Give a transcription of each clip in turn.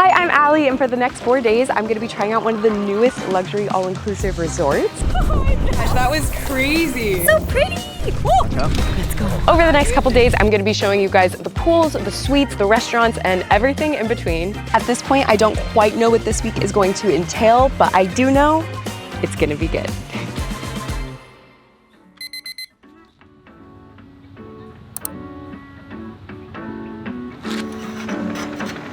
Hi, I'm Allie, and for the next 4 days, I'm gonna be trying out one of the newest luxury all-inclusive resorts. Oh my gosh, that was crazy. So pretty. Woo. Let's go. Over the next couple days, I'm gonna be showing you guys the pools, the suites, the restaurants, and everything in between. At this point, I don't quite know what this week is going to entail, but I do know it's gonna be good.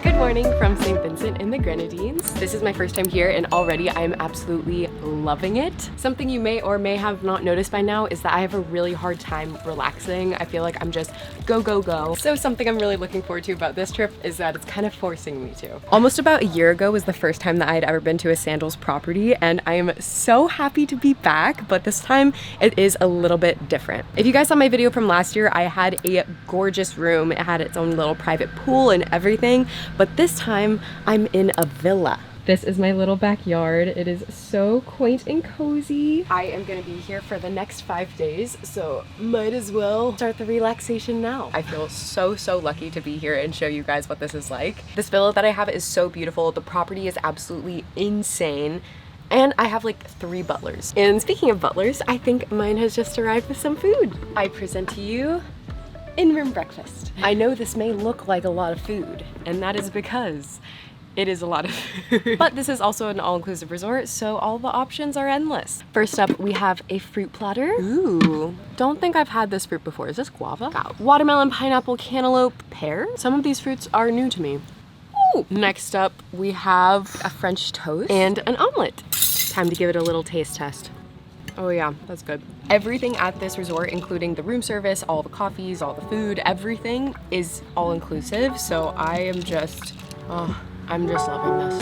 Good morning from St. Vincent in the Grenadines. This is my first time here and already I am absolutely loving it. Something you may or may have not noticed by now is that I have a really hard time relaxing. I feel like I'm just go, go, go. So something I'm really looking forward to about this trip is that it's kind of forcing me to. Almost about a year ago was the first time that I had ever been to a Sandals property, and I am so happy to be back, but this time it is a little bit different. If you guys saw my video from last year, I had a gorgeous room. It had its own little private pool and everything, but this time I'm in a villa. This is my little backyard. It is so quaint and cozy. I am gonna be here for the next 5 days, so might as well start the relaxation now. I feel so lucky to be here and show you guys what this is like. This villa that I have is so beautiful. The property is absolutely insane. And I have like 3 butlers. And speaking of butlers, I think mine has just arrived with some food. I present to you in-room breakfast. I know this may look like a lot of food, and that is because it is a lot of food. But this is also an all-inclusive resort, so all the options are endless. First up, we have a fruit platter. Ooh, don't think I've had this fruit before. Is this guava? Got watermelon, pineapple, cantaloupe, pear. Some of these fruits are new to me. Ooh. Next up, we have a French toast and an omelet. Time to give it a little taste test. Oh yeah, that's good. Everything at this resort, including the room service, all the coffees, all the food, everything is all inclusive. So I am just, I'm just loving this.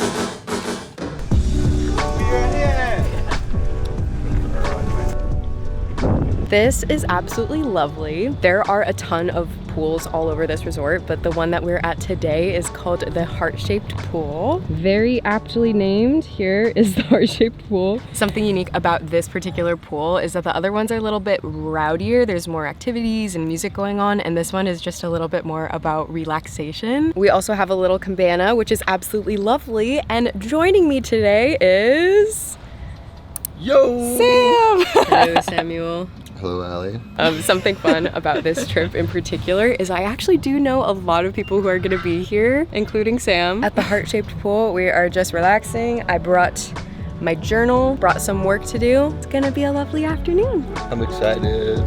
This is absolutely lovely. There are a ton of pools all over this resort, but the one that we're at today is called the heart-shaped pool. Very aptly named. Here is the heart-shaped pool. Something unique about this particular pool is that the other ones are a little bit rowdier. There's more activities and music going on, and this one is just a little bit more about relaxation. We also have a little cabana, which is absolutely lovely, and joining me today is... Yo! Sam! Hello, Samuel. Hello, Allie. Something fun about this trip in particular is I actually do know a lot of people who are gonna be here, including Sam. At the heart-shaped pool, we are just relaxing. I brought my journal, brought some work to do. It's gonna be a lovely afternoon. I'm excited.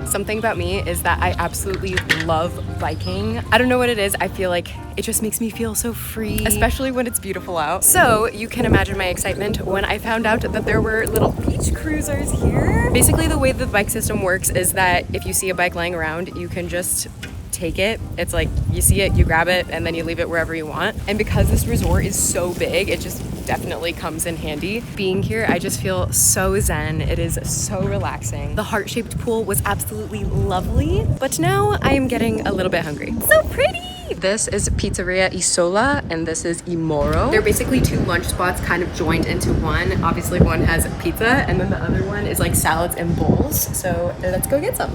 Something about me is that I absolutely love biking. I don't know what it is. I feel like it just makes me feel so free, especially when it's beautiful out. So you can imagine my excitement when I found out that there were little beach cruisers here. Basically, the way the bike system works is that if you see a bike lying around, you can just take it. It's like you see it, you grab it, and then you leave it wherever you want. And because this resort is so big, it just definitely comes in handy. Being here, I just feel so zen. It is so relaxing. The heart-shaped pool was absolutely lovely, but now I am getting a little bit hungry. So pretty! This is Pizzeria Isola, and this is Imoro. They're basically 2 lunch spots kind of joined into one. Obviously one has pizza, and then the other one is like salads and bowls. So let's go get some.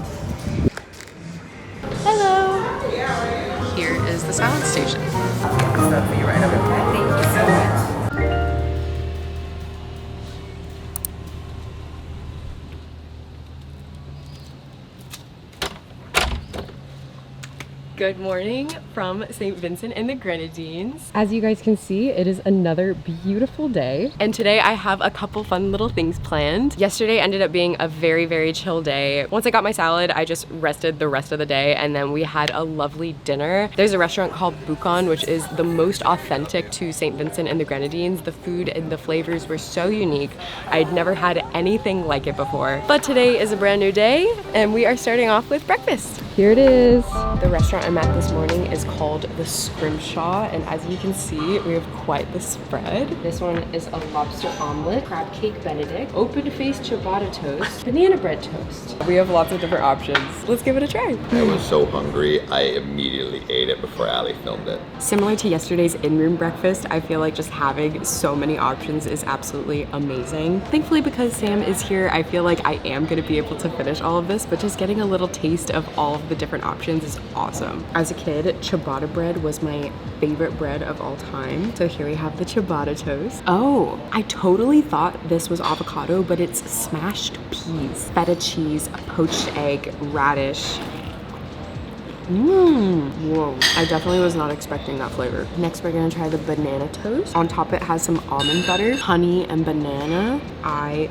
Hello! Here is the salad station. Thank you so much. Good morning from St. Vincent in the Grenadines. As you guys can see, it is another beautiful day. And today I have a couple fun little things planned. Yesterday ended up being a very chill day. Once I got my salad, I just rested the rest of the day, and then we had a lovely dinner. There's a restaurant called Bucon, which is the most authentic to St. Vincent in the Grenadines. The food and the flavors were so unique. I'd never had anything like it before. But today is a brand new day, and we are starting off with breakfast. Here it is. The restaurant I'm at this morning is called the Scrimshaw, and as you can see, we have quite the spread. This one is a lobster omelet, crab cake benedict, open-faced ciabatta toast, banana bread toast. We have lots of different options. Let's give it a try. I was so hungry, I immediately ate it before Ali filmed it. Similar to yesterday's in-room breakfast, I feel like just having so many options is absolutely amazing. Thankfully, because Sam is here, I feel like I am gonna be able to finish all of this, but just getting a little taste of all of the different options is awesome. As a kid, ciabatta bread was my favorite bread of all time. So here we have the ciabatta toast. Oh, I totally thought this was avocado, but it's smashed peas, feta cheese, a poached egg, radish. Whoa. I definitely was not expecting that flavor. Next, we're gonna try the banana toast. On top, it has some almond butter, honey, and banana. I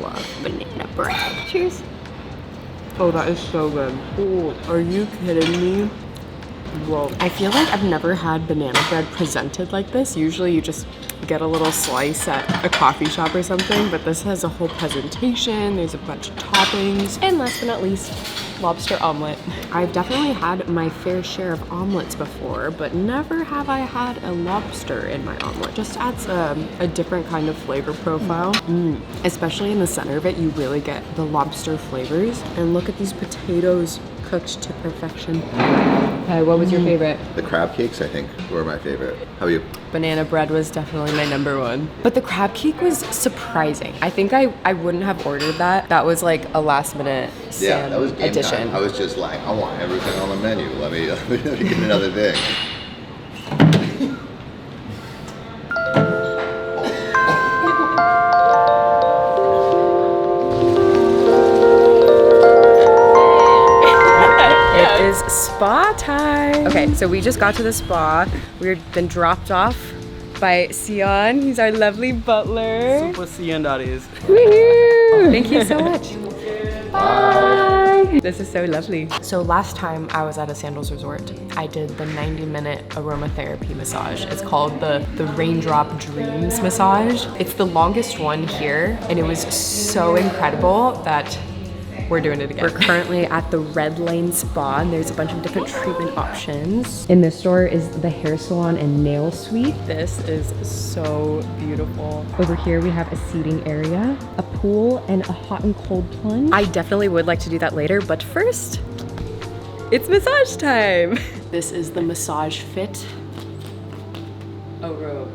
love banana bread. Cheers. Oh, that is so good. Oh, are you kidding me? Whoa. I feel like I've never had banana bread presented like this. Usually you just get a little slice at a coffee shop or something, but this has a whole presentation. There's a bunch of toppings. And last but not least, lobster omelet. I've definitely had my fair share of omelets before, but never have I had a lobster in my omelet. Just adds a different kind of flavor profile. Especially in the center of it, you really get the lobster flavors. And look at these potatoes cooked to perfection. Okay, what was your favorite? The crab cakes, I think, were my favorite. How about you? Banana bread was definitely my number one. But the crab cake was surprising. I think I wouldn't have ordered that. That was like a last minute Sam that was game addition. time. I was just like, I want everything on the menu. Let me get another thing. Spa time. Okay, so we just got to the spa. We've been dropped off by Sion. He's our lovely butler. Super Sion that is. Woohoo! Thank you so much. Bye. This is so lovely. So last time I was at a Sandals resort, I did the 90-minute aromatherapy massage. It's called the Raindrop Dreams massage. It's the longest one here, and it was so incredible that we're doing it again. We're currently at the Red Lane Spa, and there's a bunch of different treatment options. In this store is the hair salon and nail suite. This is so beautiful. Over here we have a seating area, a pool, and a hot and cold plunge. I definitely would like to do that later, but first, it's massage time. This is the massage fit. A robe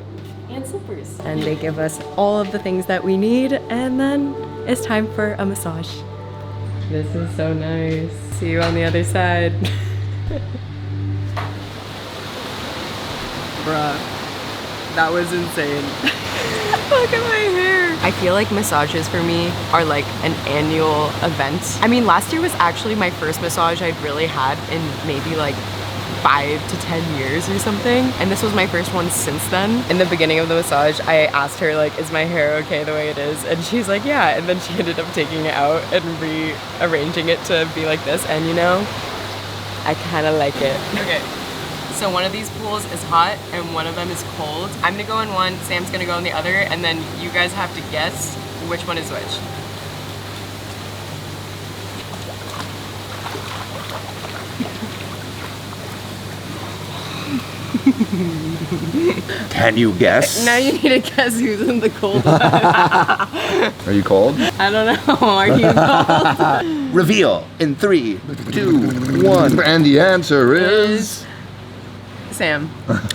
and slippers. And they give us all of the things that we need, and then it's time for a massage. This is so nice. See you on the other side. Bruh, that was insane. Look at my hair. I feel like massages for me are like an annual event. I mean, last year was actually my first massage I'd really had in maybe like 5 to 10 years or something, and this was my first one since then. In the beginning of the massage, I asked her like, is my hair okay the way it is? And she's like, yeah, and then she ended up taking it out and rearranging it to be like this, and you know, I kind of like it. Okay, so one of these pools is hot and one of them is cold. I'm gonna go in one, Sam's gonna go in the other, and then you guys have to guess which one is which. Can you guess? Now you need to guess who's in the cold one. Are you cold? I don't know. Are you cold? Reveal in 3, 2, 1. And the answer is Sam.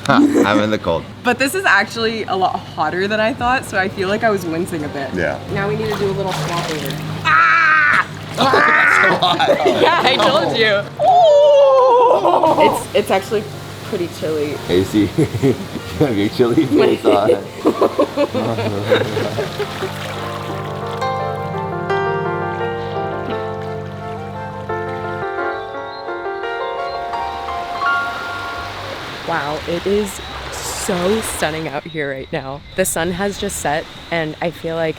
I'm in the cold. But this is actually a lot hotter than I thought, so I feel like I was wincing a bit. Yeah. Now we need to do a little swap over. Ah! Yeah, I told you. Oh! It's actually pretty chilly. AC, gonna be chilly face on. Wow, it is so stunning out here right now. The sun has just set, and I feel like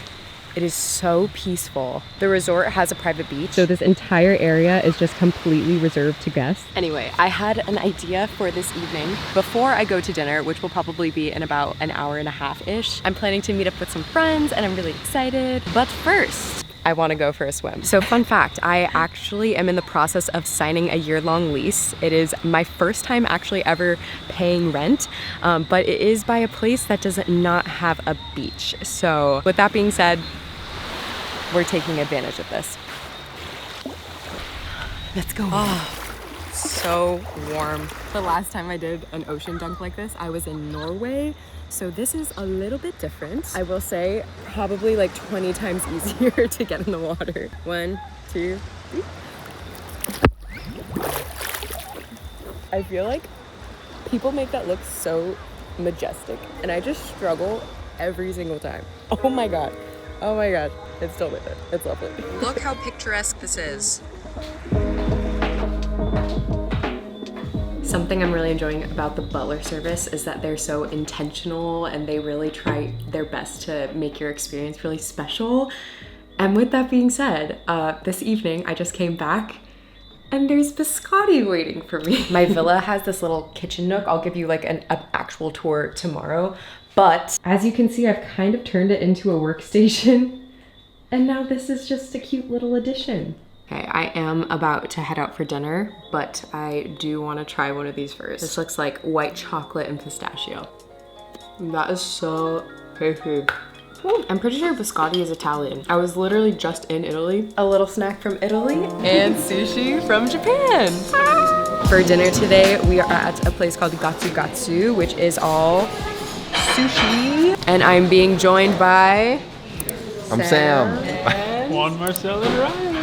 it is so peaceful. The resort has a private beach, so this entire area is just completely reserved to guests. Anyway, I had an idea for this evening. Before I go to dinner, which will probably be in about an hour and a half-ish, I'm planning to meet up with some friends, and I'm really excited. But first, I want to go for a swim. So fun fact, I actually am in the process of signing a year-long lease. It is my first time actually ever paying rent, but it is by a place that does not have a beach. So with that being said, we're taking advantage of this. Let's go. Oh, so warm. The last time I did an ocean dunk like this, I was in Norway. So this is a little bit different. I will say probably like 20 times easier to get in the water. 1, 2, 3. I feel like people make that look so majestic and I just struggle every single time. Oh my God. Oh my God. It's still with it. It's lovely. Look how picturesque this is. Something I'm really enjoying about the butler service is that they're so intentional and they really try their best to make your experience really special. And with that being said, this evening I just came back and there's biscotti waiting for me. My villa has this little kitchen nook. I'll give you like an actual tour tomorrow. But as you can see, I've kind of turned it into a workstation. And now this is just a cute little addition. Okay, I am about to head out for dinner, but I do want to try one of these first. This looks like white chocolate and pistachio. That is so tasty. I'm pretty sure biscotti is Italian. I was literally just in Italy. A little snack from Italy and sushi from Japan. For dinner today, we are at a place called Gatsu Gatsu, which is all sushi. And I'm being joined by... I'm Sam. Juan, Marcel, and Ryan.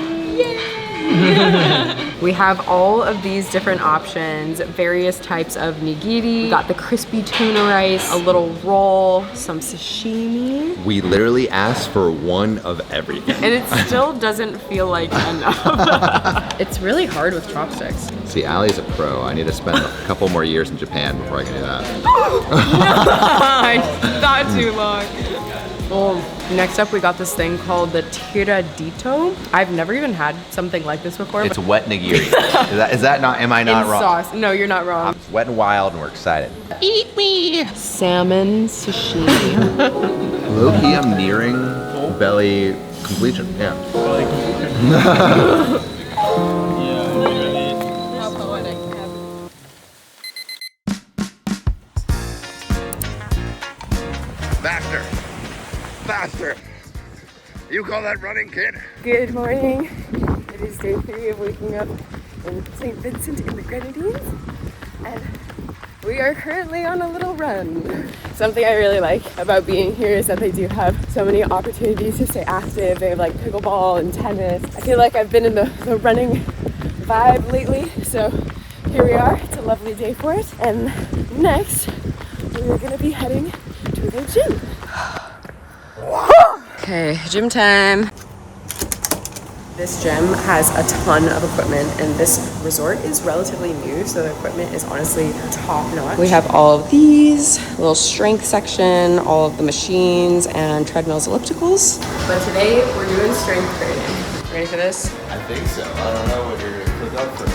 We have all of these different options, various types of nigiri. We got the crispy tuna rice, a little roll, some sashimi. We literally asked for one of everything. And it still doesn't feel like enough. It's really hard with chopsticks. See, Allie's a pro. I need to spend a couple more years in Japan before I can do that. Not too long. Next up, we got this thing called the tiradito. I've never even had something like this before. It's wet nigiri. Is that not, am I not wrong? Sauce. No, you're not wrong. It's wet and wild and we're excited. Eat me! Salmon sashimi. Low-key, I'm nearing belly completion. Yeah. Belly completion. Yeah, literally. How poetic. Faster! Faster! You call that running, kid? Good morning. It is day 3 of waking up in St. Vincent in the Grenadines. And we are currently on a little run. Something I really like about being here is that they do have so many opportunities to stay active. They have like pickleball and tennis. I feel like I've been in the running vibe lately. So here we are. It's a lovely day for it. And next, we're gonna be heading to the gym. Okay, gym time. This gym has a ton of equipment and this resort is relatively new, so the equipment is honestly top notch. We have all of these, little strength section, all of the machines and treadmills, ellipticals. But today we're doing strength training. Ready for this? I think so. I don't know what you're going to click up for.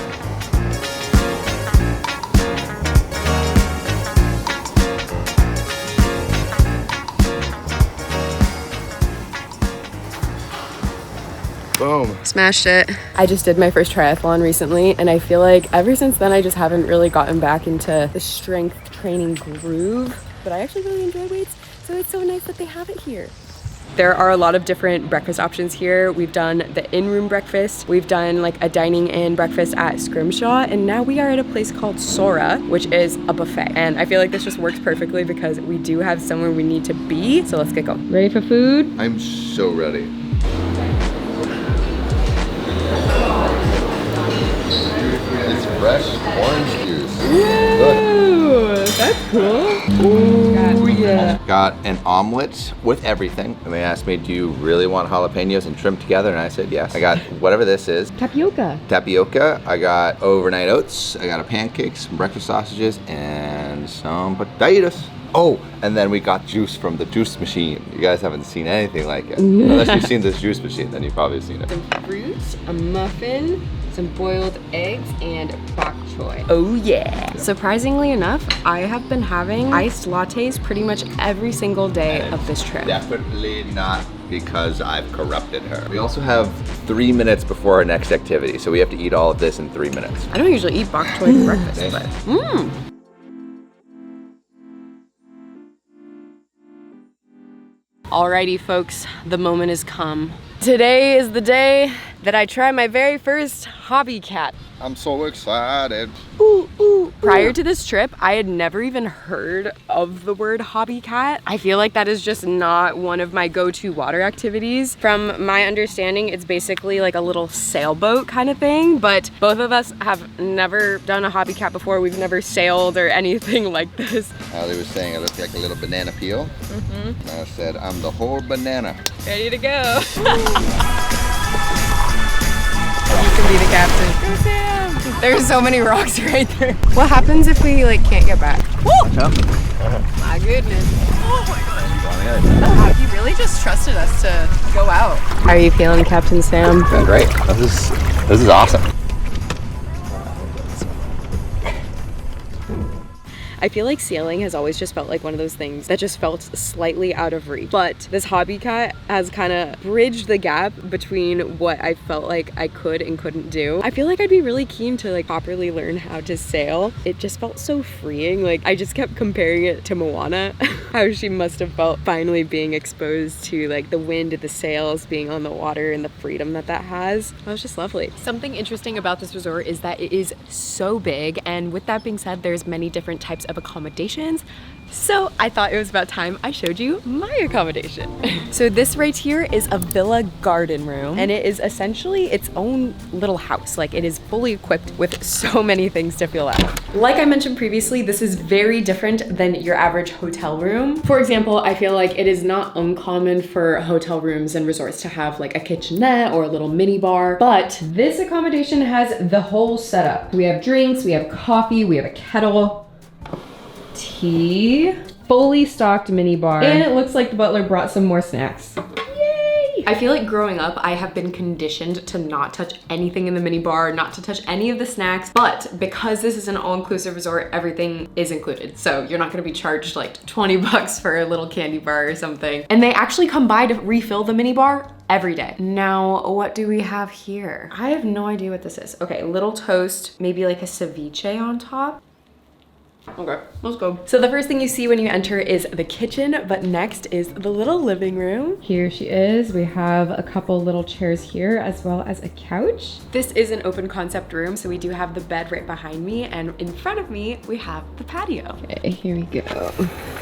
Boom. Smashed it. I just did my first triathlon recently and I feel like ever since then I just haven't really gotten back into the strength training groove, but I actually really enjoy weights, so it's so nice that they have it here. There are a lot of different breakfast options here. We've done the in-room breakfast, we've done like a dining in breakfast at Scrimshaw, and now we are at a place called Sora, which is a buffet. And I feel like this just works perfectly because we do have somewhere we need to be, so let's get going. Ready for food? I'm so ready. It's fresh orange juice. Ooh, that's cool. Ooh, yeah. Got an omelet with everything. And they asked me, do you really want jalapenos and shrimp together? And I said, yes. I got whatever this is. Tapioca. Tapioca. I got overnight oats. I got a pancake, some breakfast sausages, and some potatoes. Oh, and then we got juice from the juice machine. You guys haven't seen anything like it. Unless you've seen this juice machine, then you've probably seen it. Some fruit, a muffin, some boiled eggs, and bok choy. Oh yeah. Surprisingly enough, I have been having iced lattes pretty much every single day of this trip. Definitely not because I've corrupted her. We also have 3 minutes before our next activity, so we have to eat all of this in 3 minutes. I don't usually eat bok choy for breakfast, but Alrighty folks, the moment has come. Today is the day that I try my very first hobby cat. I'm so excited. Ooh, ooh. Prior to this trip, I had never even heard of the word hobby cat. I feel like that is just not one of my go-to water activities. From my understanding, it's basically like a little sailboat kind of thing, but both of us have never done a hobby cat before. We've never sailed or anything like this. Ali was saying it looked like a little banana peel. And I said, I'm the whole banana. Ready to go. You can be the captain. Go Sam! There's so many rocks right there. What happens if we like can't get back? Woo! My goodness. Oh my gosh. He really just trusted us to go out. How are you feeling, Captain Sam? Feeling great. This is awesome. I feel like sailing has always just felt like one of those things that just felt slightly out of reach. But this hobby cat has kind of bridged the gap between what I felt like I could and couldn't do. I feel like I'd be really keen to like properly learn how to sail. It just felt so freeing. Like I just kept comparing it to Moana, how she must have felt finally being exposed to like the wind, the sails, being on the water and the freedom that that has. That was just lovely. Something interesting about this resort is that it is so big, and with that being said, there's many different types of accommodations. So I thought it was about time I showed you my accommodation. So this right here is a villa garden room, and it is essentially its own little house. Like it is fully equipped with so many things to fill out. Like I mentioned previously, this is very different than your average hotel room. For example, I feel like it is not uncommon for hotel rooms and resorts to have like a kitchenette or a little mini bar, but this accommodation has the whole setup. We have drinks, we have coffee, we have a kettle, tea, fully stocked mini bar, and it looks like the butler brought some more snacks. Yay! I feel like growing up, I have been conditioned to not touch anything in the mini bar, not to touch any of the snacks, but because this is an all-inclusive resort, everything is included. So you're not gonna be charged like 20 bucks for a little candy bar or something. And they actually come by to refill the mini bar every day. Now, what do we have here? I have no idea what this is. Okay, little toast, maybe like a ceviche on top. Okay, let's go. So the first thing you see when you enter is the kitchen, but next is the little living room. Here she is. We have a couple little chairs here as well as a couch. This is an open concept room, so we do have the bed right behind me, and in front of me, we have the patio. Okay, here we go.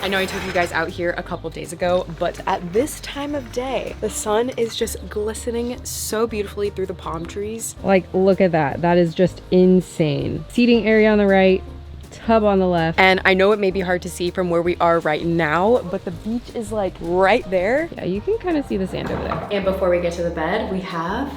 I know I took you guys out here a couple days ago, but at this time of day, the sun is just glistening so beautifully through the palm trees. Like, look at that. That is just insane. Seating area on the right, tub on the left. And I know it may be hard to see from where we are right now, but the beach is like right there. Yeah, you can kind of see the sand over there. And before we get to the bed, we have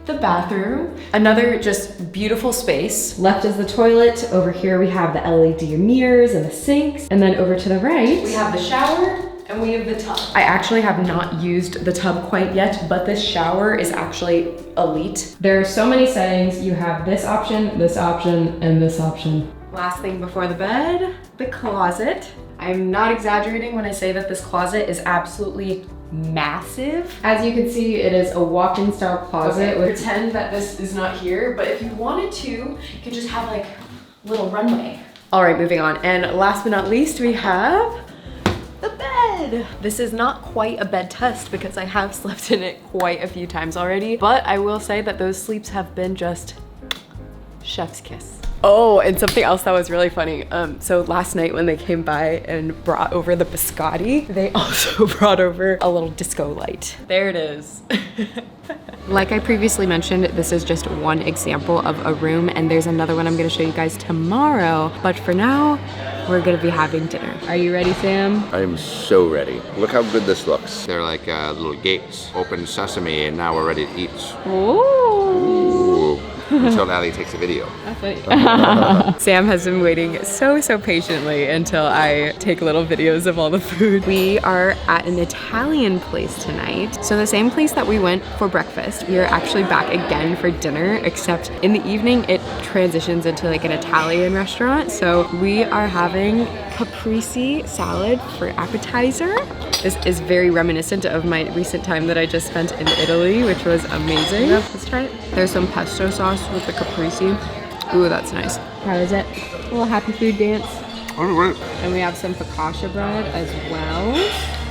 the bathroom. Another just beautiful space. Left is the toilet. Over here we have the LED mirrors and the sinks. And then over to the right, we have the shower and we have the tub. I actually have not used the tub quite yet, but this shower is actually elite. There are so many settings. You have this option, and this option. Last thing before the bed, the closet. I'm not exaggerating when I say that this closet is absolutely massive. As you can see, it is a walk-in style closet. Okay, pretend that this is not here, but if you wanted to, you could just have like a little runway. All right, moving on. And last but not least, we have the bed. This is not quite a bed test because I have slept in it quite a few times already, but I will say that those sleeps have been just chef's kiss. Oh, and something else that was really funny. So last night when they came by and brought over the biscotti, they also brought over a little disco light. There it is. Like I previously mentioned, this is just one example of a room, and there's another one I'm gonna show you guys tomorrow. But for now, we're gonna be having dinner. Are you ready, Sam? I am so ready. Look how good this looks. They're like little gates. Open sesame, and now we're ready to eat. Ooh. Ooh. until Natalie takes a video. Sam has been waiting so patiently until I take little videos of all the food. We are at an Italian place tonight. So the same place that we went for breakfast, we are actually back again for dinner, except in the evening it transitions into like an Italian restaurant. So we are having caprese salad for appetizer. This is very reminiscent of my recent time that I just spent in Italy, which was amazing. Let's try it. There's some pesto sauce with the caprese. Ooh, that's nice. How is it? A little happy food dance. Oh, great. And we have some focaccia bread as well.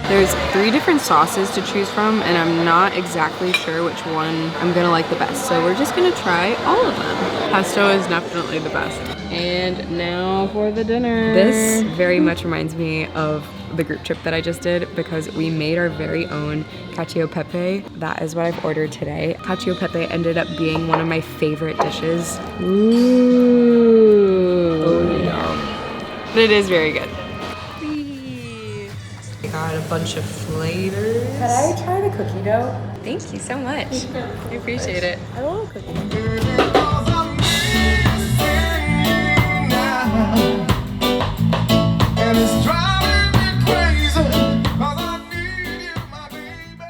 There's 3 different sauces to choose from, and I'm not exactly sure which one I'm gonna like the best. So we're just gonna try all of them. Pesto is definitely the best. And now for the dinner. This very much reminds me of the group trip that I just did because we made our very own cacio e pepe. That is what I've ordered today. Cacio e pepe ended up being one of my favorite dishes. Ooh. Oh yeah. But it is very good. I got a bunch of flavors. Could I try the cookie dough? Thank you so much. I appreciate it. I love cookies. And it's driving me crazy, 'cause I need you, my baby.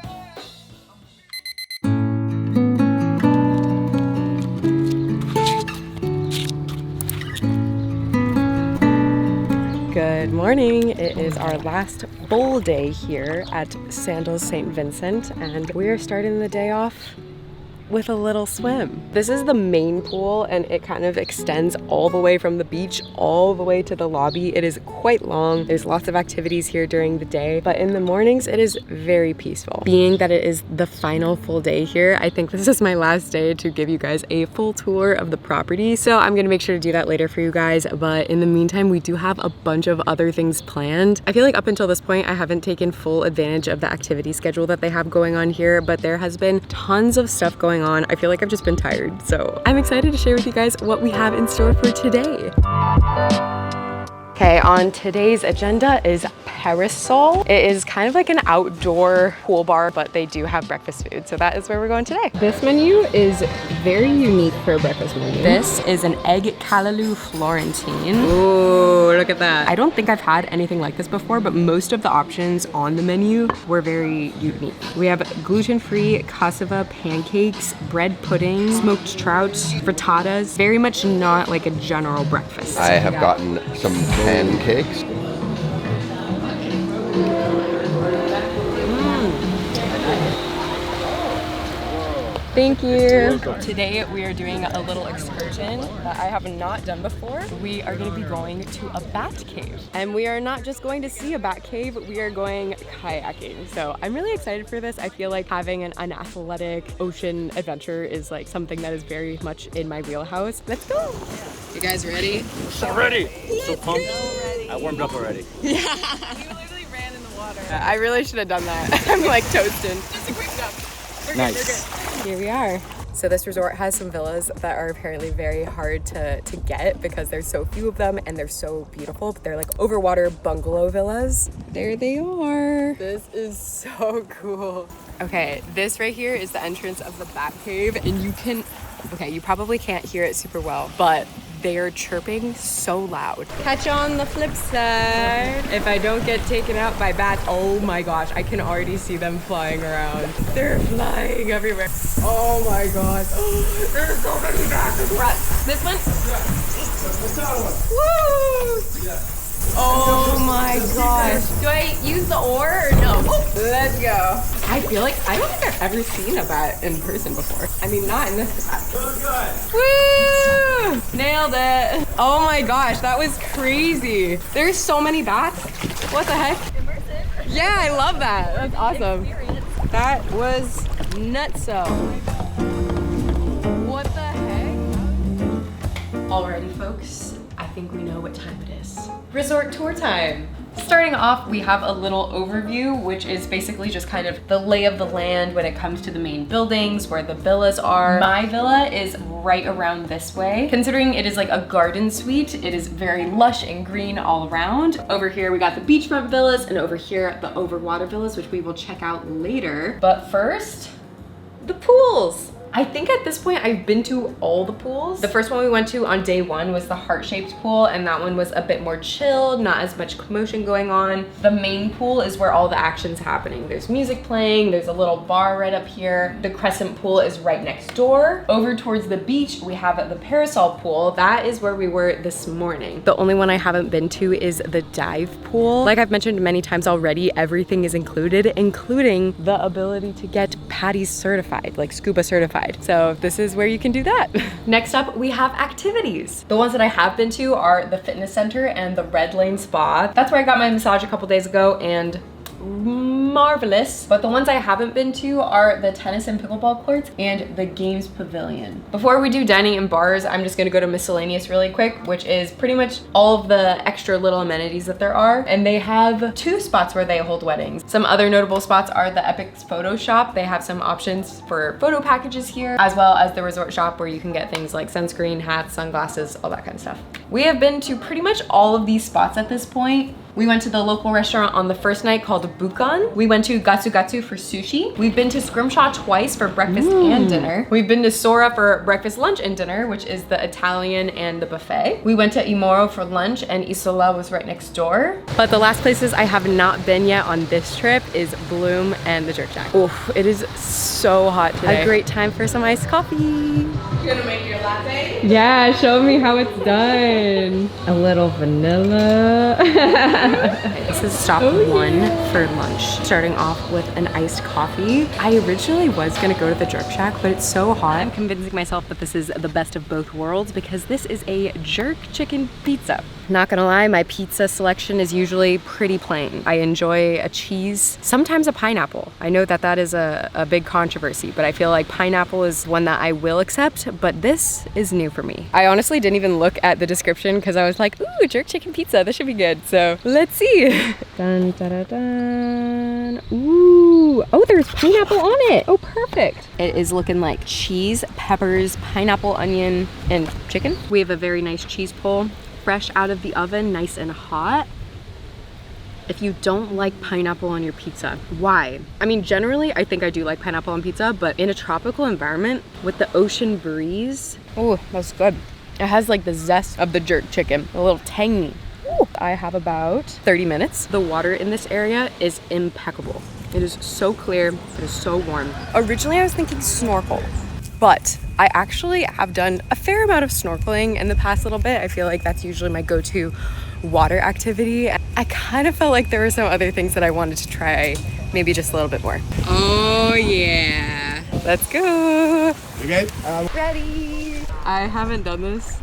Good morning. It is our last full day here at Sandals St. Vincent, and we are starting the day off with a little swim. This is the main pool, and it kind of extends all the way from the beach all the way to the lobby. It is quite long. There's lots of activities here during the day, but in the mornings it is very peaceful. Being that it is the final full day here, I think this is my last day to give you guys a full tour of the property. So I'm gonna make sure to do that later for you guys, but in the meantime, we do have a bunch of other things planned. I feel like up until this point, I haven't taken full advantage of the activity schedule that they have going on here, but there has been tons of stuff going on. I feel like I've just been tired, so I'm excited to share with you guys what we have in store for today. Okay, on today's agenda is Parasol. It is kind of like an outdoor pool bar, but they do have breakfast food, so that is where we're going today. This menu is very unique for a breakfast menu. This is an egg callaloo Florentine. Ooh, look at that. I don't think I've had anything like this before, but most of the options on the menu were very unique. We have gluten-free cassava pancakes, bread pudding, smoked trout, frittatas. Very much not like a general breakfast. I have gotten some pancakes. Thank you. Today we are doing a little excursion that I have not done before. We are going to be going to a bat cave. And we are not just going to see a bat cave, we are going kayaking. So I'm really excited for this. I feel like having an athletic ocean adventure is like something that is very much in my wheelhouse. Let's go. You guys ready? So ready. So pumped. I warmed up already. Yeah. You literally ran in the water. I really should have done that. I'm like toasting. Just a quick jump. Nice. Here we are. So this resort has some villas that are apparently very hard to get because there's so few of them and they're so beautiful, but they're like overwater bungalow villas. There they are. This is so cool. Okay, this right here is the entrance of the bat cave, and you can, okay, you probably can't hear it super well, but they are chirping so loud. Catch on the flip side. If I don't get taken out by bats, oh my gosh, I can already see them flying around. They're flying everywhere. Oh my gosh. There's so many bats. This one? Woo! Oh my gosh. Do I use the oar or no? Let's go. I feel like I don't think I've ever seen a bat in person before. I mean, not in this bat. Woo! Nailed it. Oh my gosh, that was crazy. There's so many bats. What the heck? Immersive. Yeah, I love that. That's awesome. That was nutso. What the heck? Alrighty, folks. I think we know what time it is. Resort tour time. Starting off, we have a little overview, which is basically just kind of the lay of the land when it comes to the main buildings, where the villas are. My villa is right around this way. Considering it is like a garden suite, it is very lush and green all around. Over here, we got the beachfront villas, and over here, the Overwater villas, which we will check out later. But first, the pools. I think at this point I've been to all the pools. The first one we went to on day one was the heart-shaped pool, and that one was a bit more chilled, not as much commotion going on. The main pool is where all the action's happening. There's music playing, there's a little bar right up here. The crescent pool is right next door. Over towards the beach, we have the parasol pool. That is where we were this morning. The only one I haven't been to is the dive pool. Like I've mentioned many times already, everything is included, including the ability to get PADI certified, like scuba certified. So this is where you can do that. Next up, we have activities. The ones that I have been to are the fitness center and the Red Lane Spa. That's where I got my massage a couple days ago, and marvelous. But the ones I haven't been to are the tennis and pickleball courts and the games pavilion. Before we do dining and bars, I'm just gonna go to miscellaneous really quick, which is pretty much all of the extra little amenities that there are. And they have 2 spots where they hold weddings. Some other notable spots are the Epic's photo shop. They have some options for photo packages here, as well as the resort shop where you can get things like sunscreen, hats, sunglasses, all that kind of stuff. We have been to pretty much all of these spots at this point. We went to the local restaurant on the first night called Bukan. We went to Gatsu Gatsu for sushi. We've been to Scrimshaw twice for breakfast and dinner. We've been to Sora for breakfast, lunch, and dinner, which is the Italian and the buffet. We went to Imoro for lunch, and Isola was right next door. But the last places I have not been yet on this trip is Bloom and the Jerk Shack. Oh, it is so hot today. A great time for some iced coffee. You gonna make your latte? Yeah, show me how it's done. A little vanilla. This is stop 1 for lunch. Starting off with an iced coffee. I originally was gonna go to the Jerk Shack, but it's so hot. I'm convincing myself that this is the best of both worlds because this is a jerk chicken pizza. Not gonna lie, my pizza selection is usually pretty plain. I enjoy a cheese, sometimes a pineapple. I know that that is a big controversy, but I feel like pineapple is one that I will accept, but this is new for me. I honestly didn't even look at the description because I was like, ooh, jerk chicken pizza, this should be good. So let's see. Dun, da, da, dun. Ooh, oh, there's pineapple on it. Oh, perfect. It is looking like cheese, peppers, pineapple, onion, and chicken. We have a very nice cheese pull, fresh out of the oven, nice and hot. If you don't like pineapple on your pizza, why? I mean, generally, I think I do like pineapple on pizza, but in a tropical environment with the ocean breeze, oh, that's good. It has like the zest of the jerk chicken, a little tangy. Ooh. I have about 30 minutes. The water in this area is impeccable. It is so clear, it is so warm. Originally, I was thinking snorkel, but I actually have done a fair amount of snorkeling in the past little bit. I feel like that's usually my go-to water activity. I kind of felt like there were some other things that I wanted to try, maybe just a little bit more. Oh yeah, let's go. You guys? Ready. I haven't done this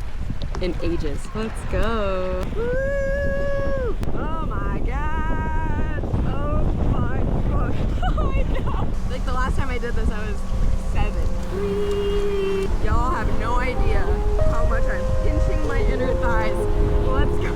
in ages. Let's go. Woo! Oh my god. Oh my gosh. I know. Like the last time I did this, I was 7. Y'all have no idea how much I'm pinching my inner thighs. Let's go.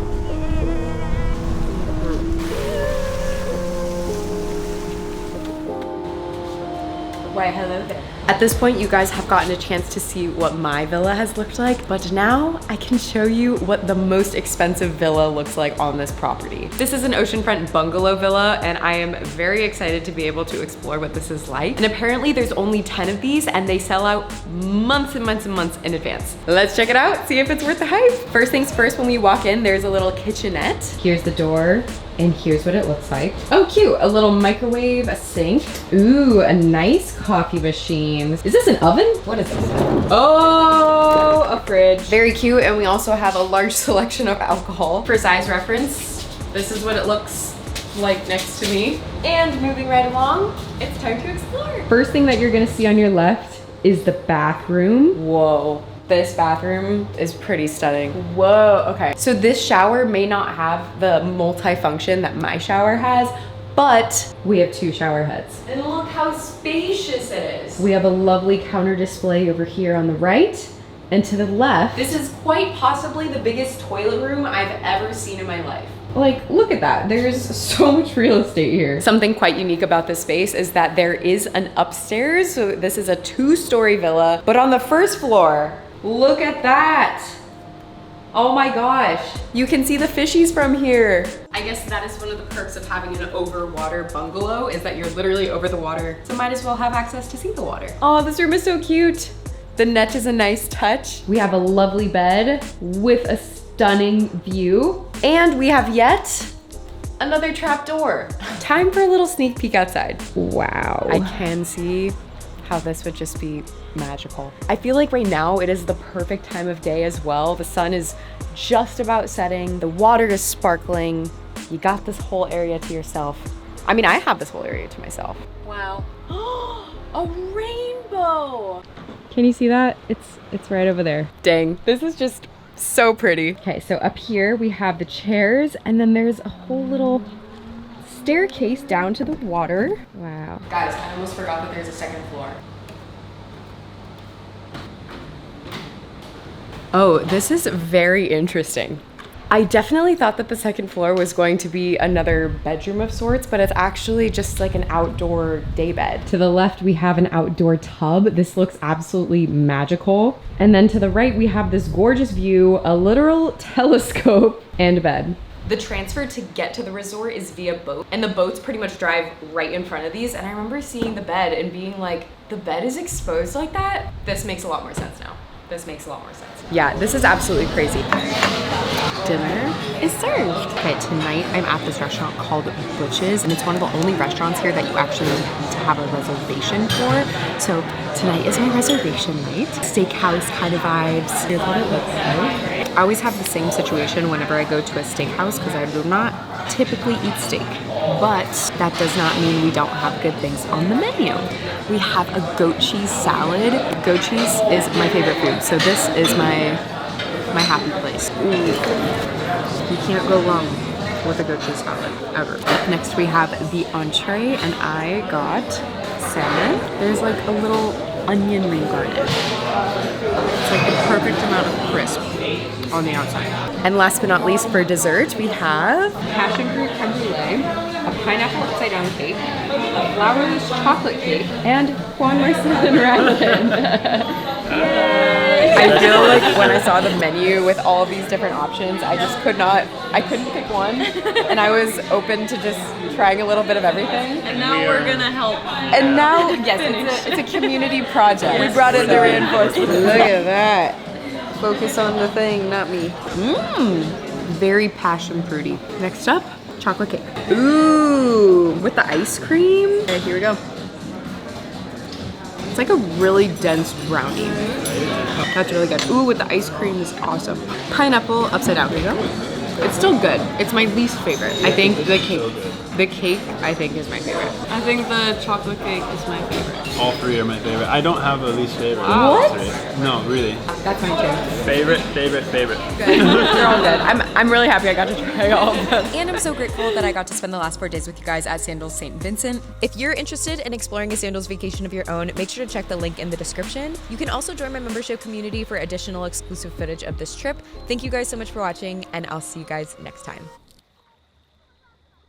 Why, hello there. At this point, you guys have gotten a chance to see what my villa has looked like, but now I can show you what the most expensive villa looks like on this property. This is an oceanfront bungalow villa, and I am very excited to be able to explore what this is like. And apparently there's only 10 of these, and they sell out months and months and months in advance. Let's check it out, see if it's worth the hype. First things first, when we walk in, there's a little kitchenette. Here's the door. And here's what it looks like. Oh, cute, a little microwave, a sink. Ooh, a nice coffee machine. Is this an oven? What is this? Oh, a fridge. Very cute, and we also have a large selection of alcohol. For size reference, this is what it looks like next to me. And moving right along, it's time to explore. First thing that you're gonna see on your left is the bathroom. Whoa. This bathroom is pretty stunning. Whoa, okay. So this shower may not have the multi-function that my shower has, but we have 2 shower heads. And look how spacious it is. We have a lovely counter display over here on the right, and to the left. This is quite possibly the biggest toilet room I've ever seen in my life. Like, look at that. There's so much real estate here. Something quite unique about this space is that there is an upstairs. So this is a 2-story villa, but on the first floor, look at that. Oh my gosh, you can see the fishies from here. I guess that is one of the perks of having an overwater bungalow is that you're literally over the water. So might as well have access to see the water. Oh, this room is so cute. The net is a nice touch. We have a lovely bed with a stunning view. And we have yet another trap door. Time for a little sneak peek outside. Wow. I can see how this would just be magical. I feel like right now it is the perfect time of day as well. The sun is just about setting. The water is sparkling. You got this whole area to yourself. I mean, I have this whole area to myself. Wow. A rainbow. Can you see that? It's right over there. Dang, this is just so pretty. Okay, so up here we have the chairs and then there's a whole little staircase down to the water. Wow. Guys, I almost forgot that there's a second floor. Oh, this is very interesting. I definitely thought that the second floor was going to be another bedroom of sorts, but it's actually just like an outdoor daybed. To the left, we have an outdoor tub. This looks absolutely magical. And then to the right, we have this gorgeous view, a literal telescope, and a bed. The transfer to get to the resort is via boat, and the boats pretty much drive right in front of these. And I remember seeing the bed and being like, the bed is exposed like that? This makes a lot more sense now. This makes a lot more sense. Yeah, this is absolutely crazy. Dinner is served. Okay, tonight I'm at this restaurant called Butch's, and it's one of the only restaurants here that you actually need to have a reservation for. So tonight is my reservation night. Steakhouse kind of vibes. Here's what it looks like. I always have the same situation whenever I go to a steakhouse because I do not typically eat steak. But that does not mean we don't have good things on the menu. We have a goat cheese salad. Goat cheese is my favorite food, so this is my happy place. Ooh. You can't go wrong with a goat cheese salad, ever. Next we have the entree, and I got salmon. There's like a little onion ring garnish. It's like the perfect amount of crisp on the outside. And last but not least, for dessert, we have passion fruit creme brulee, a pineapple upside down cake, a flourless chocolate cake, and Juan Marcel ramen. Yay! I feel like when I saw the menu with all of these different options, I couldn't pick one. And I was open to just trying a little bit of everything. And now we're gonna help. And now, yes, it's a community project. We brought in the reinforcements. Look at that. Focus on the thing, not me. Mmm, very passion fruity. Next up, chocolate cake. Ooh, with the ice cream. Okay, here we go. It's like a really dense brownie. That's really good. Ooh, with the ice cream is awesome. Pineapple upside down. Here you go. It's still good. It's my least favorite. I think the cake I think is my favorite. I think the chocolate cake is my favorite. All three are my favorite. I don't have a least favorite. What? No, really. That's mine too. Favorite. Good. They're all good. I'm really happy I got to try all of them. And I'm so grateful that I got to spend the last 4 days with you guys at Sandals St. Vincent. If you're interested in exploring a Sandals vacation of your own, make sure to check the link in the description. You can also join my membership community for additional exclusive footage of this trip. Thank you guys so much for watching, and I'll see you guys next time.